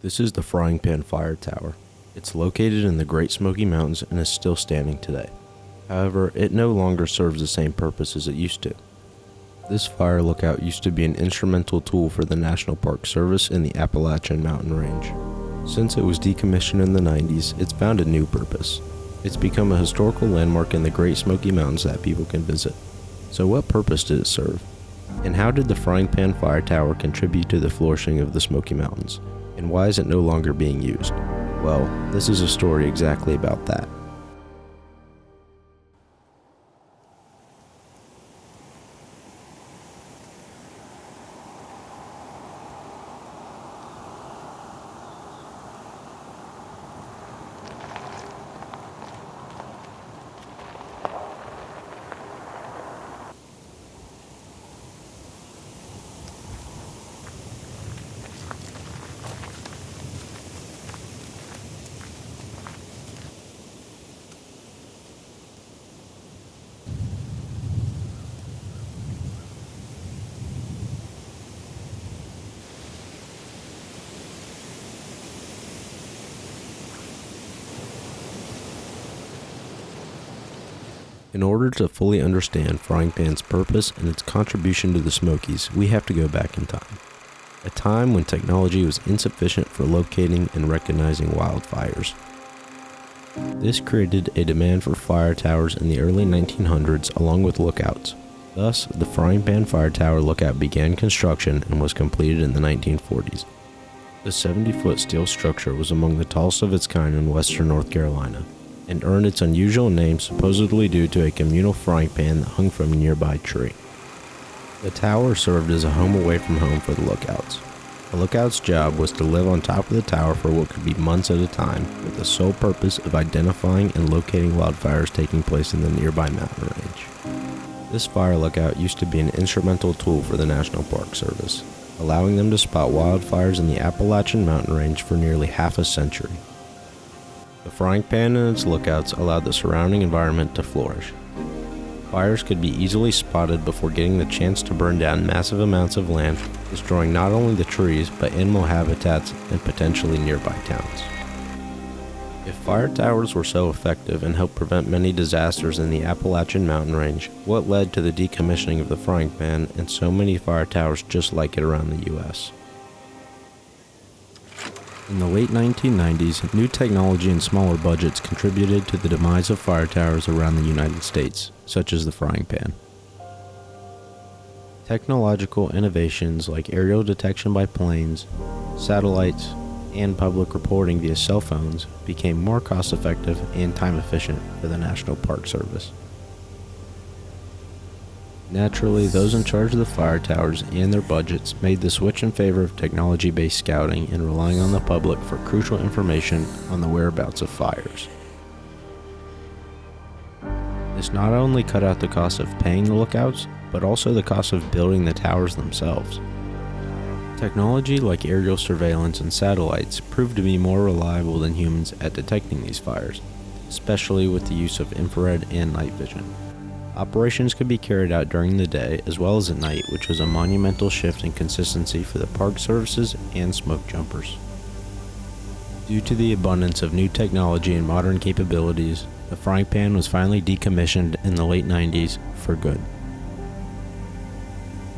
This is the Frying Pan Fire Tower. It's located in the Great Smoky Mountains and is still standing today. However, it no longer serves the same purpose as it used to. This fire lookout used to be an instrumental tool for the National Park Service in the Appalachian Mountain Range. Since it was decommissioned in the 90s, it's found a new purpose. It's become a historical landmark in the Great Smoky Mountains that people can visit. So what purpose did it serve? And how did the Frying Pan Fire Tower contribute to the flourishing of the Smoky Mountains? And why is it no longer being used? Well, this is a story exactly about that. In order to fully understand Frying Pan's purpose and its contribution to the Smokies, we have to go back in time. A time when technology was insufficient for locating and recognizing wildfires. This created a demand for fire towers in the early 1900s along with lookouts. Thus, the Frying Pan Fire Tower lookout began construction and was completed in the 1940s. The 70-foot steel structure was among the tallest of its kind in western North Carolina, and earned its unusual name supposedly due to a communal frying pan that hung from a nearby tree. The tower served as a home away from home for the lookouts. A lookout's job was to live on top of the tower for what could be months at a time, with the sole purpose of identifying and locating wildfires taking place in the nearby mountain range. This fire lookout used to be an instrumental tool for the National Park Service, allowing them to spot wildfires in the Appalachian mountain range for nearly half a century. The frying pan and its lookouts allowed the surrounding environment to flourish. Fires could be easily spotted before getting the chance to burn down massive amounts of land, destroying not only the trees but animal habitats and potentially nearby towns. If fire towers were so effective and helped prevent many disasters in the Appalachian mountain range, what led to the decommissioning of the frying pan and so many fire towers just like it around the US? In the late 1990s, new technology and smaller budgets contributed to the demise of fire towers around the United States, such as the frying pan. Technological innovations like aerial detection by planes, satellites, and public reporting via cell phones became more cost-effective and time-efficient for the National Park Service. Naturally, those in charge of the fire towers and their budgets made the switch in favor of technology-based scouting and relying on the public for crucial information on the whereabouts of fires. This not only cut out the cost of paying the lookouts, but also the cost of building the towers themselves. Technology like aerial surveillance and satellites proved to be more reliable than humans at detecting these fires, especially with the use of infrared and night vision. Operations could be carried out during the day as well as at night, which was a monumental shift in consistency for the park services and smoke jumpers. Due to the abundance of new technology and modern capabilities, the frying pan was finally decommissioned in the late 90s for good.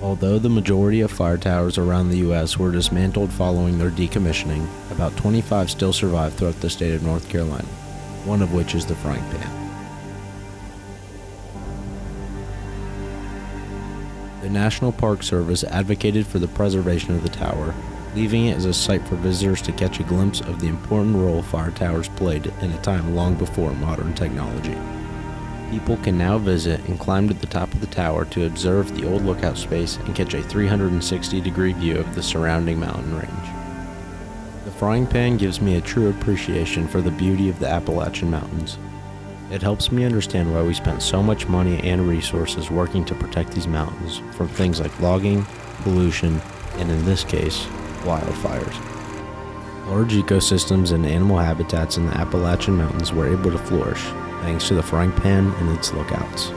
Although the majority of fire towers around the US were dismantled following their decommissioning, about 25 still survive throughout the state of North Carolina, one of which is the frying pan. The National Park Service advocated for the preservation of the tower, leaving it as a site for visitors to catch a glimpse of the important role fire towers played in a time long before modern technology. People can now visit and climb to the top of the tower to observe the old lookout space and catch a 360-degree view of the surrounding mountain range. The frying pan gives me a true appreciation for the beauty of the Appalachian Mountains. It helps me understand why we spent so much money and resources working to protect these mountains from things like logging, pollution, and in this case, wildfires. Large ecosystems and animal habitats in the Appalachian Mountains were able to flourish thanks to the frying pan and its lookouts.